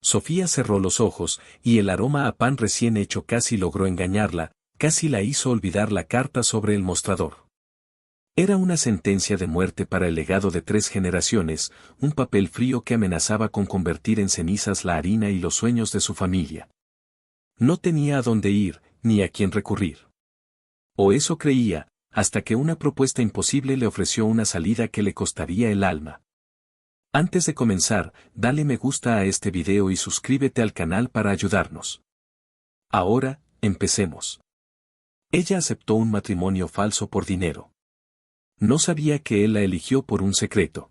Sofía cerró los ojos, y el aroma a pan recién hecho casi logró engañarla, casi la hizo olvidar la carta sobre el mostrador. Era una sentencia de muerte para el legado de 3 generaciones, un papel frío que amenazaba con convertir en cenizas la harina y los sueños de su familia. No tenía a dónde ir, ni a quién recurrir. O eso creía, hasta que una propuesta imposible le ofreció una salida que le costaría el alma. Antes de comenzar, dale me gusta a este video y suscríbete al canal para ayudarnos. Ahora, empecemos. Ella aceptó un matrimonio falso por dinero. No sabía que él la eligió por un secreto.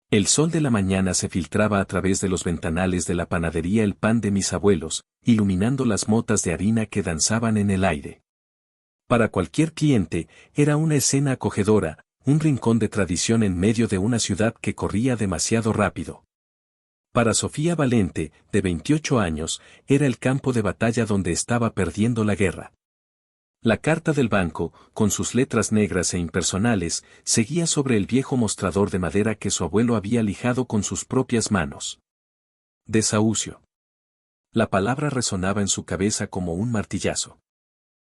El sol de la mañana se filtraba a través de los ventanales de la panadería El Pan de mis abuelos, iluminando las motas de harina que danzaban en el aire. Para cualquier cliente, era una escena acogedora, un rincón de tradición en medio de una ciudad que corría demasiado rápido. Para Sofía Valente, de 28 años, era el campo de batalla donde estaba perdiendo la guerra. La carta del banco, con sus letras negras e impersonales, seguía sobre el viejo mostrador de madera que su abuelo había lijado con sus propias manos. Desahucio. La palabra resonaba en su cabeza como un martillazo.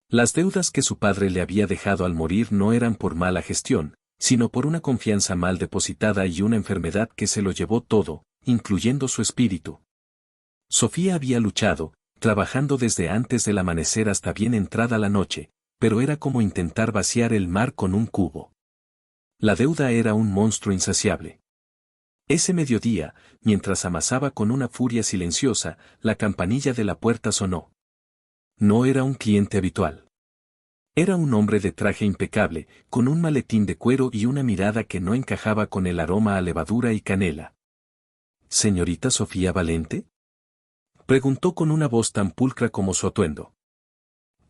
Las deudas que su padre le había dejado al morir no eran por mala gestión, sino por una confianza mal depositada y una enfermedad que se lo llevó todo, incluyendo su espíritu. Sofía había luchado, trabajando desde antes del amanecer hasta bien entrada la noche, pero era como intentar vaciar el mar con un cubo. La deuda era un monstruo insaciable. Ese mediodía, mientras amasaba con una furia silenciosa, la campanilla de la puerta sonó. No era un cliente habitual. Era un hombre de traje impecable, con un maletín de cuero y una mirada que no encajaba con el aroma a levadura y canela. ¿Señorita Sofía Valente? Preguntó con una voz tan pulcra como su atuendo.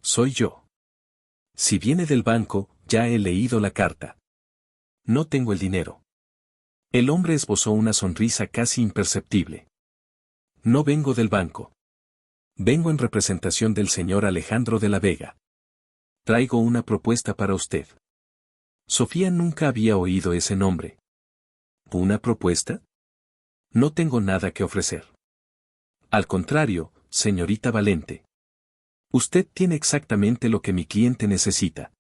Soy yo. Si viene del banco, ya he leído la carta. No tengo el dinero. El hombre esbozó una sonrisa casi imperceptible. No vengo del banco. Vengo en representación del señor Alejandro de la Vega. Traigo una propuesta para usted. Sofía nunca había oído ese nombre. ¿Una propuesta? No tengo nada que ofrecer. Al contrario, señorita Valente. Usted tiene exactamente lo que mi cliente necesita.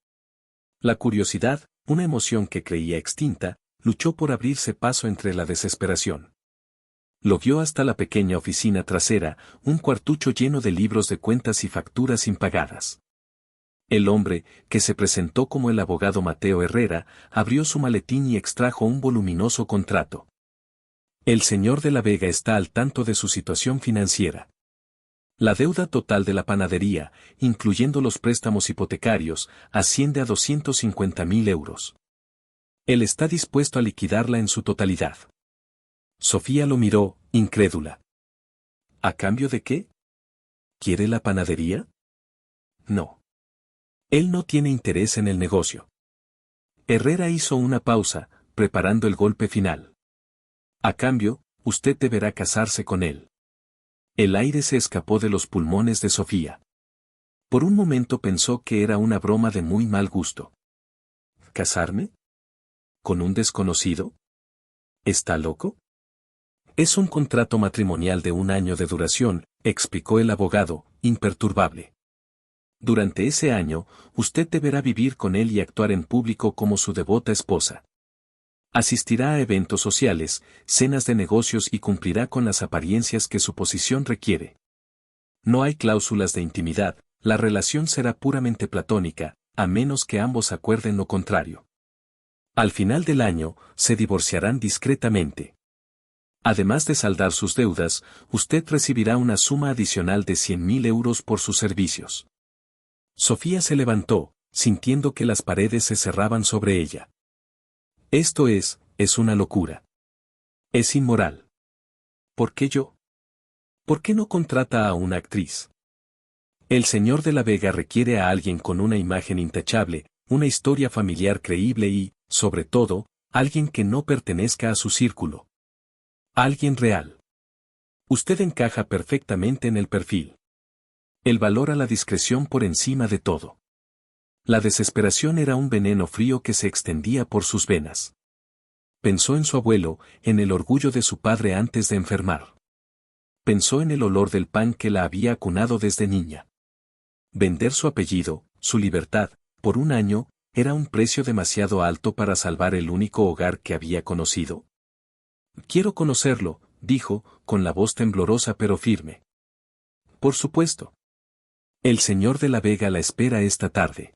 La curiosidad, una emoción que creía extinta, luchó por abrirse paso entre la desesperación. Lo guió hasta la pequeña oficina trasera, un cuartucho lleno de libros de cuentas y facturas impagadas. El hombre, que se presentó como el abogado Mateo Herrera, abrió su maletín y extrajo un voluminoso contrato. El señor de la Vega está al tanto de su situación financiera. La deuda total de la panadería, incluyendo los préstamos hipotecarios, asciende a 250.000 euros. Él está dispuesto a liquidarla en su totalidad. Sofía lo miró, incrédula. ¿A cambio de qué? ¿Quiere la panadería? No. Él no tiene interés en el negocio. Herrera hizo una pausa, preparando el golpe final. A cambio, usted deberá casarse con él. El aire se escapó de los pulmones de Sofía. Por un momento pensó que era una broma de muy mal gusto. ¿Casarme? ¿Con un desconocido? ¿Está loco? Es un contrato matrimonial de 1 año de duración, explicó el abogado, imperturbable. Durante ese año, usted deberá vivir con él y actuar en público como su devota esposa. Asistirá a eventos sociales, cenas de negocios y cumplirá con las apariencias que su posición requiere. No hay cláusulas de intimidad, la relación será puramente platónica, a menos que ambos acuerden lo contrario. Al final del año, se divorciarán discretamente. Además de saldar sus deudas, usted recibirá una suma adicional de 100.000 euros por sus servicios. Sofía se levantó, sintiendo que las paredes se cerraban sobre ella. Esto es una locura. Es inmoral. ¿Por qué yo? ¿Por qué no contrata a una actriz? El señor de la Vega requiere a alguien con una imagen intachable, una historia familiar creíble y, sobre todo, alguien que no pertenezca a su círculo. Alguien real. Usted encaja perfectamente en el perfil. Él valora la discreción por encima de todo. La desesperación era un veneno frío que se extendía por sus venas. Pensó en su abuelo, en el orgullo de su padre antes de enfermar. Pensó en el olor del pan que la había acunado desde niña. Vender su apellido, su libertad, por un año, era un precio demasiado alto para salvar el único hogar que había conocido. Quiero conocerlo, dijo, con la voz temblorosa pero firme. Por supuesto. El señor de la Vega la espera esta tarde.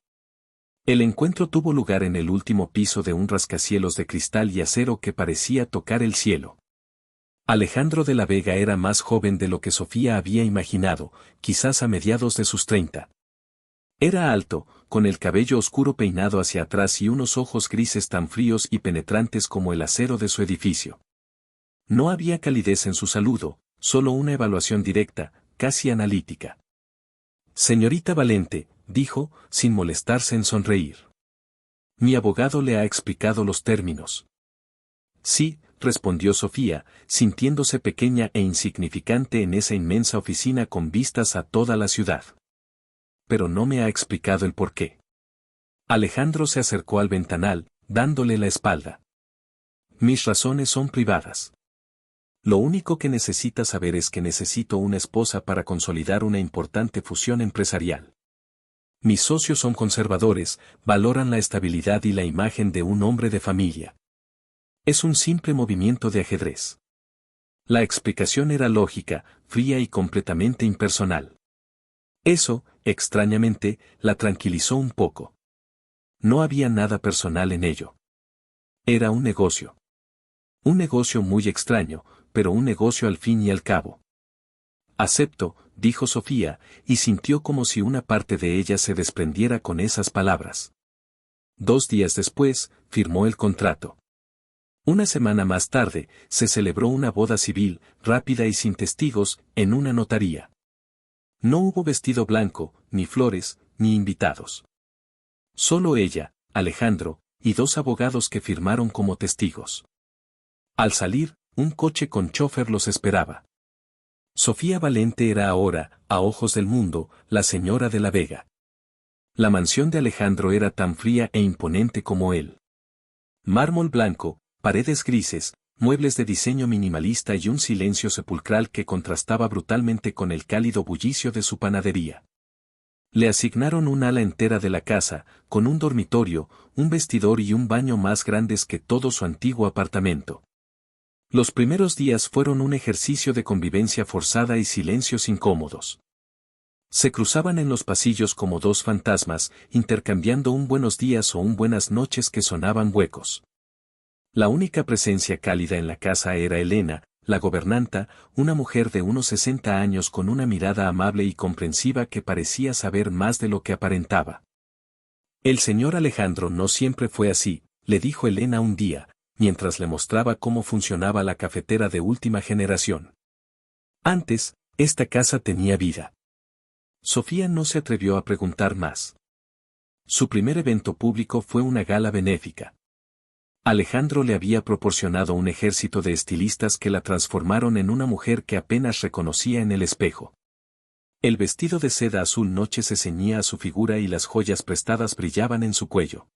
El encuentro tuvo lugar en el último piso de un rascacielos de cristal y acero que parecía tocar el cielo. Alejandro de la Vega era más joven de lo que Sofía había imaginado, quizás a mediados de sus 30. Era alto, con el cabello oscuro peinado hacia atrás y unos ojos grises tan fríos y penetrantes como el acero de su edificio. No había calidez en su saludo, solo una evaluación directa, casi analítica. Señorita Valente, dijo, sin molestarse en sonreír. Mi abogado le ha explicado los términos. Sí, respondió Sofía, sintiéndose pequeña e insignificante en esa inmensa oficina con vistas a toda la ciudad. Pero no me ha explicado el porqué. Alejandro se acercó al ventanal, dándole la espalda. Mis razones son privadas. Lo único que necesita saber es que necesito una esposa para consolidar una importante fusión empresarial. Mis socios son conservadores, valoran la estabilidad y la imagen de un hombre de familia. Es un simple movimiento de ajedrez. La explicación era lógica, fría y completamente impersonal. Eso, extrañamente, la tranquilizó un poco. No había nada personal en ello. Era un negocio. Un negocio muy extraño, pero un negocio al fin y al cabo. Acepto, dijo Sofía, y sintió como si una parte de ella se desprendiera con esas palabras. 2 días después, firmó el contrato. Una semana más tarde, se celebró una boda civil, rápida y sin testigos, en una notaría. No hubo vestido blanco, ni flores, ni invitados. Solo ella, Alejandro, y 2 abogados que firmaron como testigos. Al salir, un coche con chofer los esperaba. Sofía Valente era ahora, a ojos del mundo, la señora de la Vega. La mansión de Alejandro era tan fría e imponente como él. Mármol blanco, paredes grises, muebles de diseño minimalista y un silencio sepulcral que contrastaba brutalmente con el cálido bullicio de su panadería. Le asignaron un ala entera de la casa, con un dormitorio, un vestidor y un baño más grandes que todo su antiguo apartamento. Los primeros días fueron un ejercicio de convivencia forzada y silencios incómodos. Se cruzaban en los pasillos como 2 fantasmas, intercambiando un buenos días o un buenas noches que sonaban huecos. La única presencia cálida en la casa era Elena, la gobernanta, una mujer de unos 60 años con una mirada amable y comprensiva que parecía saber más de lo que aparentaba. El señor Alejandro no siempre fue así, le dijo Elena un día, mientras le mostraba cómo funcionaba la cafetera de última generación. Antes, esta casa tenía vida. Sofía no se atrevió a preguntar más. Su primer evento público fue una gala benéfica. Alejandro le había proporcionado un ejército de estilistas que la transformaron en una mujer que apenas reconocía en el espejo. El vestido de seda azul noche se ceñía a su figura y las joyas prestadas brillaban en su cuello.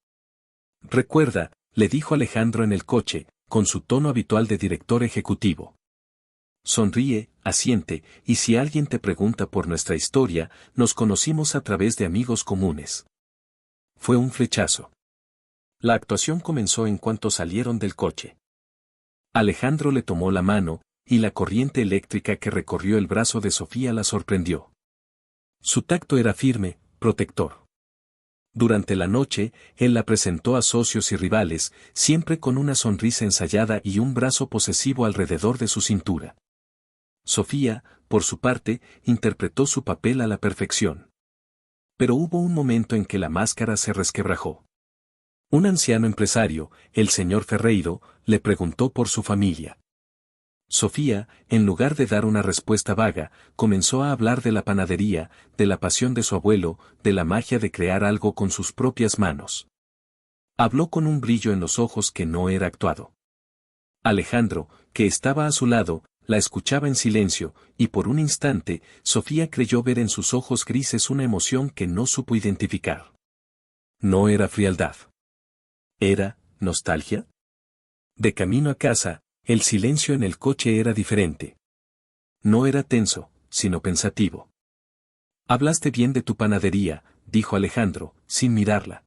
Recuerda, le dijo Alejandro en el coche, con su tono habitual de director ejecutivo. Sonríe, asiente, y si alguien te pregunta por nuestra historia, nos conocimos a través de amigos comunes. Fue un flechazo. La actuación comenzó en cuanto salieron del coche. Alejandro le tomó la mano, y la corriente eléctrica que recorrió el brazo de Sofía la sorprendió. Su tacto era firme, protector. Durante la noche, él la presentó a socios y rivales, siempre con una sonrisa ensayada y un brazo posesivo alrededor de su cintura. Sofía, por su parte, interpretó su papel a la perfección. Pero hubo un momento en que la máscara se resquebrajó. Un anciano empresario, el señor Ferreiro, le preguntó por su familia. Sofía, en lugar de dar una respuesta vaga, comenzó a hablar de la panadería, de la pasión de su abuelo, de la magia de crear algo con sus propias manos. Habló con un brillo en los ojos que no era actuado. Alejandro, que estaba a su lado, la escuchaba en silencio, y por un instante, Sofía creyó ver en sus ojos grises una emoción que no supo identificar. No era frialdad. ¿Era nostalgia? De camino a casa, el silencio en el coche era diferente. No era tenso, sino pensativo. Hablaste bien de tu panadería, dijo Alejandro, sin mirarla.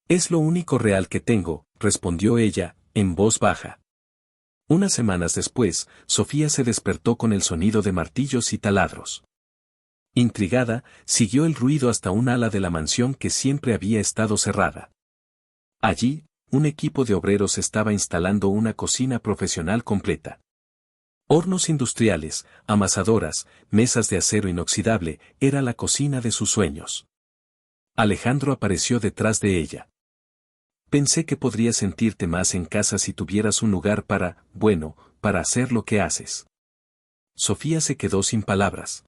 Es lo único real que tengo, respondió ella, en voz baja. Unas semanas después, Sofía se despertó con el sonido de martillos y taladros. Intrigada, siguió el ruido hasta un ala de la mansión que siempre había estado cerrada. Allí, un equipo de obreros estaba instalando una cocina profesional completa. Hornos industriales, amasadoras, mesas de acero inoxidable, era la cocina de sus sueños. Alejandro apareció detrás de ella. Pensé que podrías sentirte más en casa si tuvieras un lugar para hacer lo que haces. Sofía se quedó sin palabras.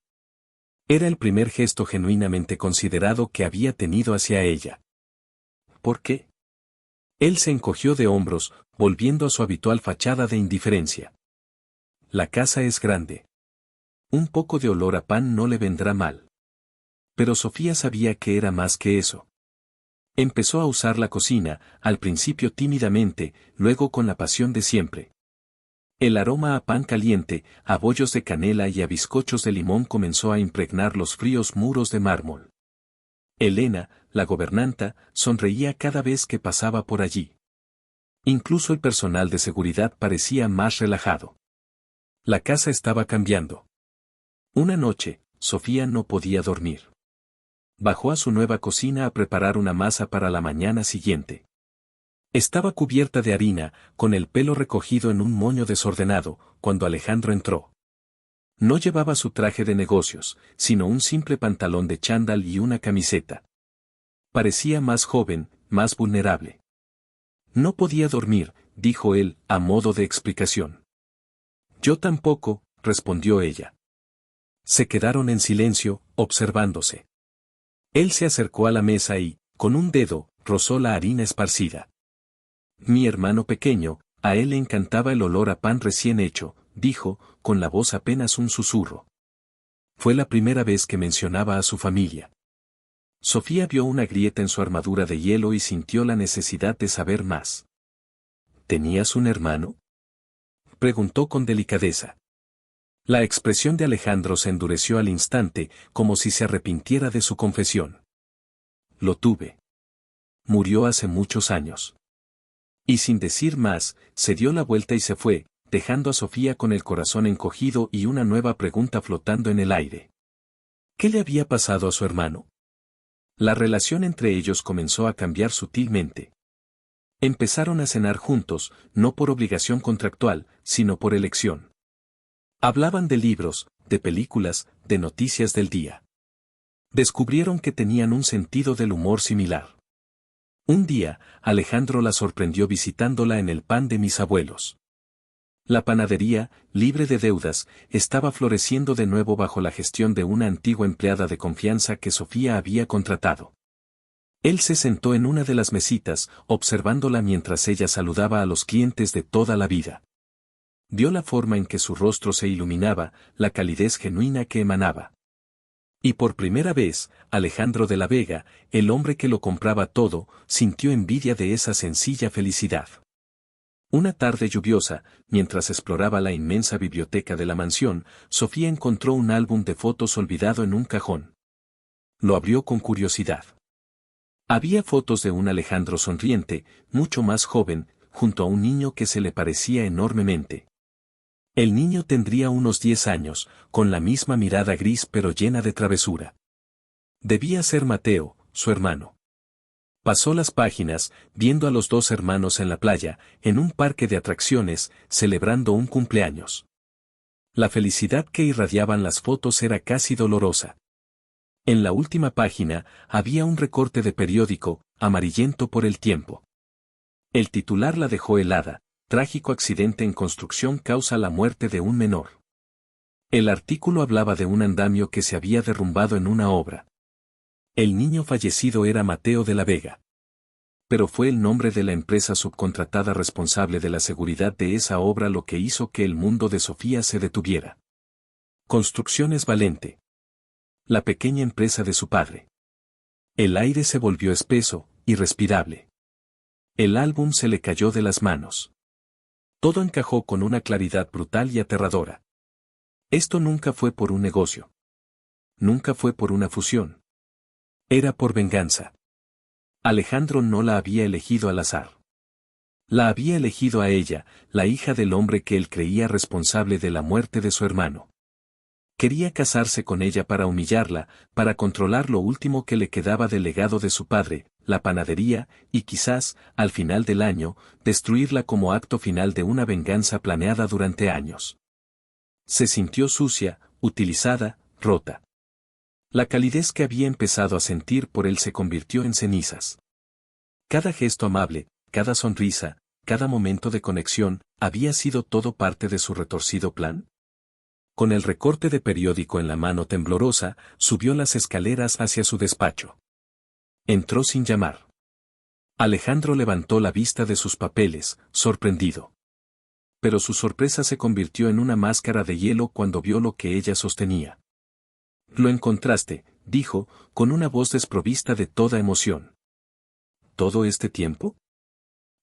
Era el primer gesto genuinamente considerado que había tenido hacia ella. ¿Por qué? Él se encogió de hombros, volviendo a su habitual fachada de indiferencia. La casa es grande. Un poco de olor a pan no le vendrá mal. Pero Sofía sabía que era más que eso. Empezó a usar la cocina, al principio tímidamente, luego con la pasión de siempre. El aroma a pan caliente, a bollos de canela y a bizcochos de limón comenzó a impregnar los fríos muros de mármol. Elena, la gobernanta, sonreía cada vez que pasaba por allí. Incluso el personal de seguridad parecía más relajado. La casa estaba cambiando. Una noche, Sofía no podía dormir. Bajó a su nueva cocina a preparar una masa para la mañana siguiente. Estaba cubierta de harina, con el pelo recogido en un moño desordenado, cuando Alejandro entró. No llevaba su traje de negocios, sino un simple pantalón de chándal y una camiseta. Parecía más joven, más vulnerable. No podía dormir, dijo él, a modo de explicación. Yo tampoco, respondió ella. Se quedaron en silencio, observándose. Él se acercó a la mesa y, con un dedo, rozó la harina esparcida. Mi hermano pequeño, a él le encantaba el olor a pan recién hecho, dijo, con la voz apenas un susurro. Fue la primera vez que mencionaba a su familia. Sofía vio una grieta en su armadura de hielo y sintió la necesidad de saber más. ¿Tenías un hermano? Preguntó con delicadeza. La expresión de Alejandro se endureció al instante, como si se arrepintiera de su confesión. Lo tuve. Murió hace muchos años. Y sin decir más, se dio la vuelta y se fue, dejando a Sofía con el corazón encogido y una nueva pregunta flotando en el aire. ¿Qué le había pasado a su hermano? La relación entre ellos comenzó a cambiar sutilmente. Empezaron a cenar juntos, no por obligación contractual, sino por elección. Hablaban de libros, de películas, de noticias del día. Descubrieron que tenían un sentido del humor similar. Un día, Alejandro la sorprendió visitándola en el pan de mis abuelos. La panadería, libre de deudas, estaba floreciendo de nuevo bajo la gestión de una antigua empleada de confianza que Sofía había contratado. Él se sentó en una de las mesitas, observándola mientras ella saludaba a los clientes de toda la vida. Vio la forma en que su rostro se iluminaba, la calidez genuina que emanaba. Y por primera vez, Alejandro de la Vega, el hombre que lo compraba todo, sintió envidia de esa sencilla felicidad. Una tarde lluviosa, mientras exploraba la inmensa biblioteca de la mansión, Sofía encontró un álbum de fotos olvidado en un cajón. Lo abrió con curiosidad. Había fotos de un Alejandro sonriente, mucho más joven, junto a un niño que se le parecía enormemente. El niño tendría unos 10 años, con la misma mirada gris pero llena de travesura. Debía ser Mateo, su hermano. Pasó las páginas, viendo a los dos hermanos en la playa, en un parque de atracciones, celebrando un cumpleaños. La felicidad que irradiaban las fotos era casi dolorosa. En la última página, había un recorte de periódico, amarillento por el tiempo. El titular la dejó helada: trágico accidente en construcción causa la muerte de un menor. El artículo hablaba de un andamio que se había derrumbado en una obra. El niño fallecido era Mateo de la Vega. Pero fue el nombre de la empresa subcontratada responsable de la seguridad de esa obra lo que hizo que el mundo de Sofía se detuviera. Construcciones Valente. La pequeña empresa de su padre. El aire se volvió espeso, irrespirable. El álbum se le cayó de las manos. Todo encajó con una claridad brutal y aterradora. Esto nunca fue por un negocio. Nunca fue por una fusión. Era por venganza. Alejandro no la había elegido al azar. La había elegido a ella, la hija del hombre que él creía responsable de la muerte de su hermano. Quería casarse con ella para humillarla, para controlar lo último que le quedaba del legado de su padre, la panadería, y quizás, al final del año, destruirla como acto final de una venganza planeada durante años. Se sintió sucia, utilizada, rota. La calidez que había empezado a sentir por él se convirtió en cenizas. Cada gesto amable, cada sonrisa, cada momento de conexión, ¿había sido todo parte de su retorcido plan? Con el recorte de periódico en la mano temblorosa, subió las escaleras hacia su despacho. Entró sin llamar. Alejandro levantó la vista de sus papeles, sorprendido. Pero su sorpresa se convirtió en una máscara de hielo cuando vio lo que ella sostenía. Lo encontraste, dijo, con una voz desprovista de toda emoción. ¿Todo este tiempo?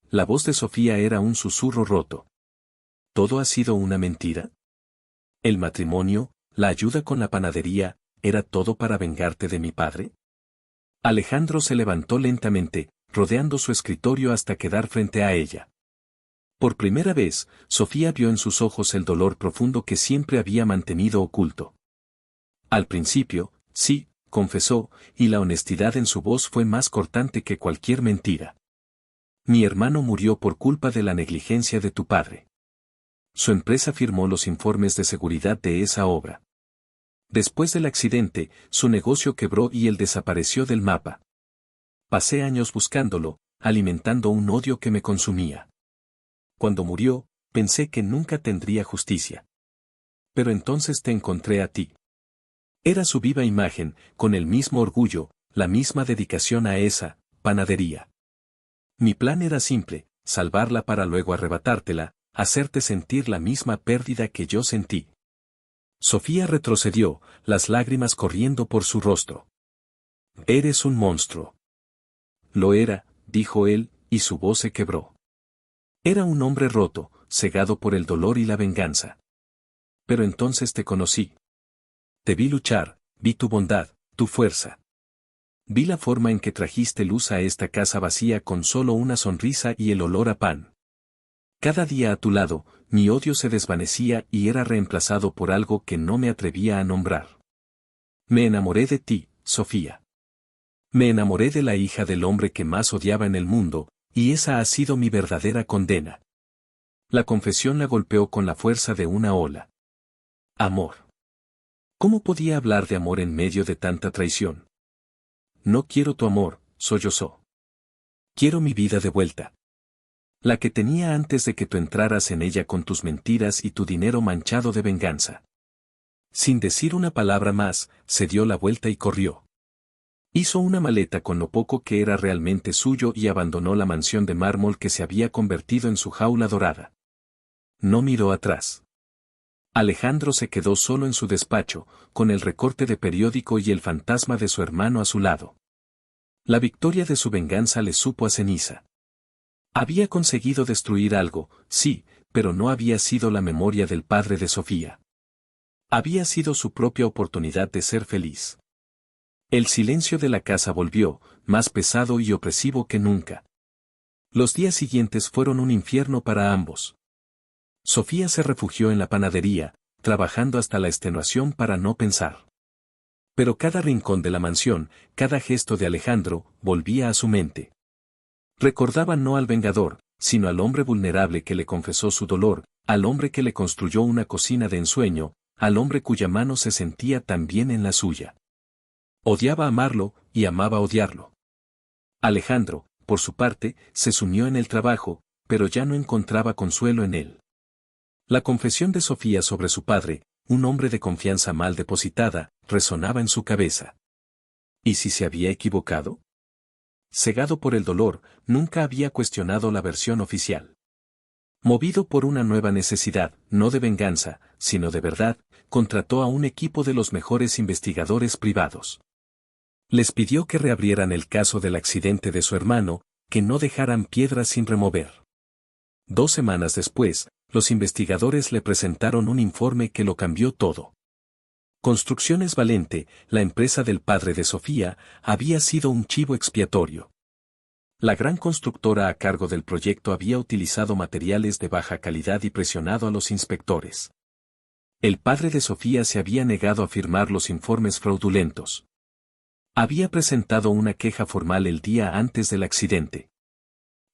La voz de Sofía era un susurro roto. ¿Todo ha sido una mentira? ¿El matrimonio, la ayuda con la panadería, era todo para vengarte de mi padre? Alejandro se levantó lentamente, rodeando su escritorio hasta quedar frente a ella. Por primera vez, Sofía vio en sus ojos el dolor profundo que siempre había mantenido oculto. Al principio, sí, confesó, y la honestidad en su voz fue más cortante que cualquier mentira. Mi hermano murió por culpa de la negligencia de tu padre. Su empresa firmó los informes de seguridad de esa obra. Después del accidente, su negocio quebró y él desapareció del mapa. Pasé años buscándolo, alimentando un odio que me consumía. Cuando murió, pensé que nunca tendría justicia. Pero entonces te encontré a ti. Era su viva imagen, con el mismo orgullo, la misma dedicación a esa panadería. Mi plan era simple, salvarla para luego arrebatártela, hacerte sentir la misma pérdida que yo sentí. Sofía retrocedió, las lágrimas corriendo por su rostro. Eres un monstruo. Lo era, dijo él, y su voz se quebró. Era un hombre roto, cegado por el dolor y la venganza. Pero entonces te conocí. Te vi luchar, vi tu bondad, tu fuerza. Vi la forma en que trajiste luz a esta casa vacía con solo una sonrisa y el olor a pan. Cada día a tu lado, mi odio se desvanecía y era reemplazado por algo que no me atrevía a nombrar. Me enamoré de ti, Sofía. Me enamoré de la hija del hombre que más odiaba en el mundo, y esa ha sido mi verdadera condena. La confesión la golpeó con la fuerza de una ola. Amor. ¿Cómo podía hablar de amor en medio de tanta traición? No quiero tu amor, sollozó. Quiero mi vida de vuelta. La que tenía antes de que tú entraras en ella con tus mentiras y tu dinero manchado de venganza. Sin decir una palabra más, se dio la vuelta y corrió. Hizo una maleta con lo poco que era realmente suyo y abandonó la mansión de mármol que se había convertido en su jaula dorada. No miró atrás. Alejandro se quedó solo en su despacho, con el recorte de periódico y el fantasma de su hermano a su lado. La victoria de su venganza le supo a ceniza. Había conseguido destruir algo, sí, pero no había sido la memoria del padre de Sofía. Había sido su propia oportunidad de ser feliz. El silencio de la casa volvió, más pesado y opresivo que nunca. Los días siguientes fueron un infierno para ambos. Sofía se refugió en la panadería, trabajando hasta la extenuación para no pensar. Pero cada rincón de la mansión, cada gesto de Alejandro, volvía a su mente. Recordaba no al vengador, sino al hombre vulnerable que le confesó su dolor, al hombre que le construyó una cocina de ensueño, al hombre cuya mano se sentía tan bien en la suya. Odiaba amarlo, y amaba odiarlo. Alejandro, por su parte, se sumió en el trabajo, pero ya no encontraba consuelo en él. La confesión de Sofía sobre su padre, un hombre de confianza mal depositada, resonaba en su cabeza. ¿Y si se había equivocado? Cegado por el dolor, nunca había cuestionado la versión oficial. Movido por una nueva necesidad, no de venganza, sino de verdad, contrató a un equipo de los mejores investigadores privados. Les pidió que reabrieran el caso del accidente de su hermano, que no dejaran piedras sin remover. 2 semanas después, los investigadores le presentaron un informe que lo cambió todo. Construcciones Valente, la empresa del padre de Sofía, había sido un chivo expiatorio. La gran constructora a cargo del proyecto había utilizado materiales de baja calidad y presionado a los inspectores. El padre de Sofía se había negado a firmar los informes fraudulentos. Había presentado una queja formal el día antes del accidente.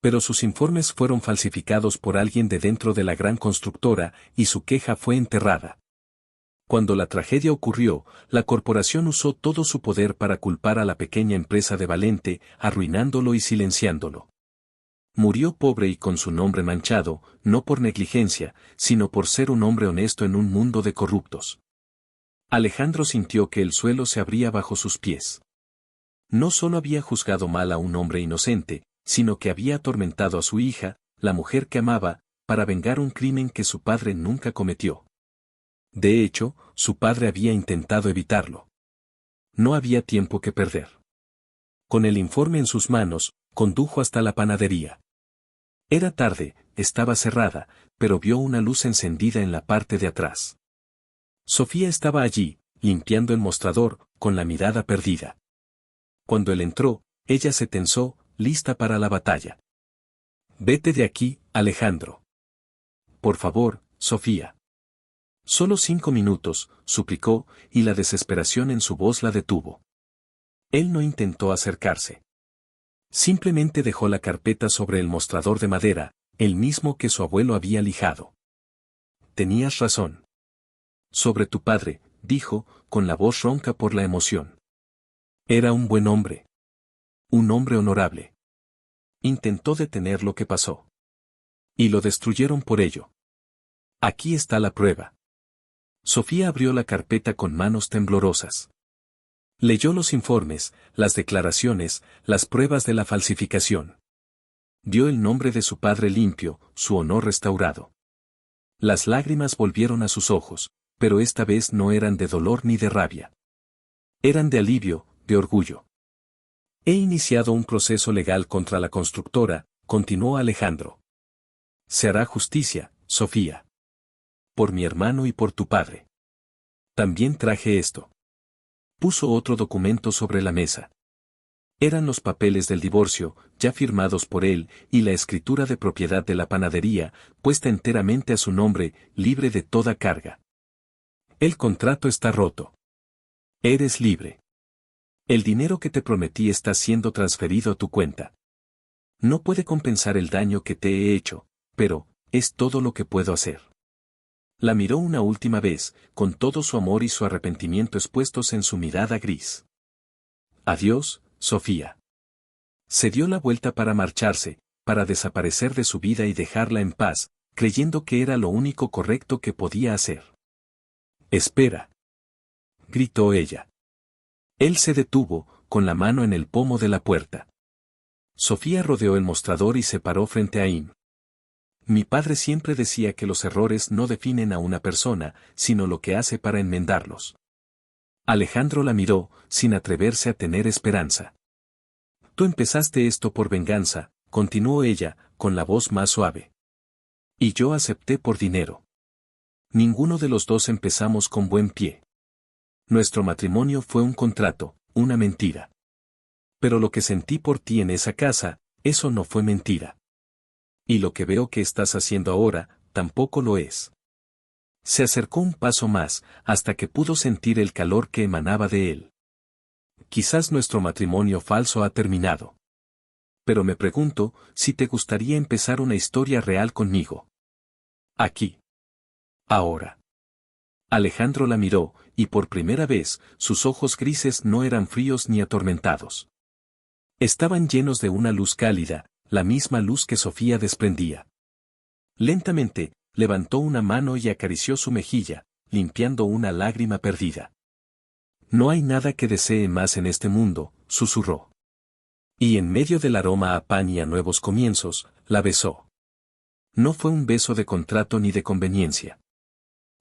Pero sus informes fueron falsificados por alguien de dentro de la gran constructora y su queja fue enterrada. Cuando la tragedia ocurrió, la corporación usó todo su poder para culpar a la pequeña empresa de Valente, arruinándolo y silenciándolo. Murió pobre y con su nombre manchado, no por negligencia, sino por ser un hombre honesto en un mundo de corruptos. Alejandro sintió que el suelo se abría bajo sus pies. No solo había juzgado mal a un hombre inocente, sino que había atormentado a su hija, la mujer que amaba, para vengar un crimen que su padre nunca cometió. De hecho, su padre había intentado evitarlo. No había tiempo que perder. Con el informe en sus manos, condujo hasta la panadería. Era tarde, estaba cerrada, pero vio una luz encendida en la parte de atrás. Sofía estaba allí, limpiando el mostrador, con la mirada perdida. Cuando él entró, ella se tensó, lista para la batalla. «Vete de aquí, Alejandro. Por favor, Sofía». Solo 5 minutos, suplicó, y la desesperación en su voz la detuvo. Él no intentó acercarse. Simplemente dejó la carpeta sobre el mostrador de madera, el mismo que su abuelo había lijado. «Tenías razón. Sobre tu padre», dijo, con la voz ronca por la emoción. «Era un buen hombre. Un hombre honorable. Intentó detener lo que pasó. Y lo destruyeron por ello. Aquí está la prueba». Sofía abrió la carpeta con manos temblorosas. Leyó los informes, las declaraciones, las pruebas de la falsificación. Vio el nombre de su padre limpio, su honor restaurado. Las lágrimas volvieron a sus ojos, pero esta vez no eran de dolor ni de rabia. Eran de alivio, de orgullo. «He iniciado un proceso legal contra la constructora», continuó Alejandro. «Se hará justicia, Sofía. Por mi hermano y por tu padre. También traje esto». Puso otro documento sobre la mesa. Eran los papeles del divorcio, ya firmados por él, y la escritura de propiedad de la panadería, puesta enteramente a su nombre, libre de toda carga. «El contrato está roto. Eres libre. El dinero que te prometí está siendo transferido a tu cuenta. No puede compensar el daño que te he hecho, pero es todo lo que puedo hacer». La miró una última vez, con todo su amor y su arrepentimiento expuestos en su mirada gris. «Adiós, Sofía». Se dio la vuelta para marcharse, para desaparecer de su vida y dejarla en paz, creyendo que era lo único correcto que podía hacer. «Espera», gritó ella. Él se detuvo, con la mano en el pomo de la puerta. Sofía rodeó el mostrador y se paró frente a Im. «Mi padre siempre decía que los errores no definen a una persona, sino lo que hace para enmendarlos». Alejandro la miró, sin atreverse a tener esperanza. «Tú empezaste esto por venganza», continuó ella, con la voz más suave. «Y yo acepté por dinero. Ninguno de los dos empezamos con buen pie. Nuestro matrimonio fue un contrato, una mentira. Pero lo que sentí por ti en esa casa, eso no fue mentira. Y lo que veo que estás haciendo ahora, tampoco lo es». Se acercó un paso más, hasta que pudo sentir el calor que emanaba de él. «Quizás nuestro matrimonio falso ha terminado. Pero me pregunto si te gustaría empezar una historia real conmigo. Aquí. Ahora». Alejandro la miró, y por primera vez, sus ojos grises no eran fríos ni atormentados. Estaban llenos de una luz cálida, la misma luz que Sofía desprendía. Lentamente, levantó una mano y acarició su mejilla, limpiando una lágrima perdida. «No hay nada que desee más en este mundo», susurró. Y en medio del aroma a pan y a nuevos comienzos, la besó. No fue un beso de contrato ni de conveniencia.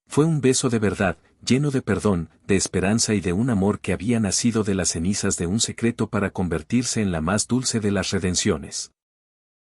Fue un beso de verdad, lleno de perdón, de esperanza y de un amor que había nacido de las cenizas de un secreto para convertirse en la más dulce de las redenciones.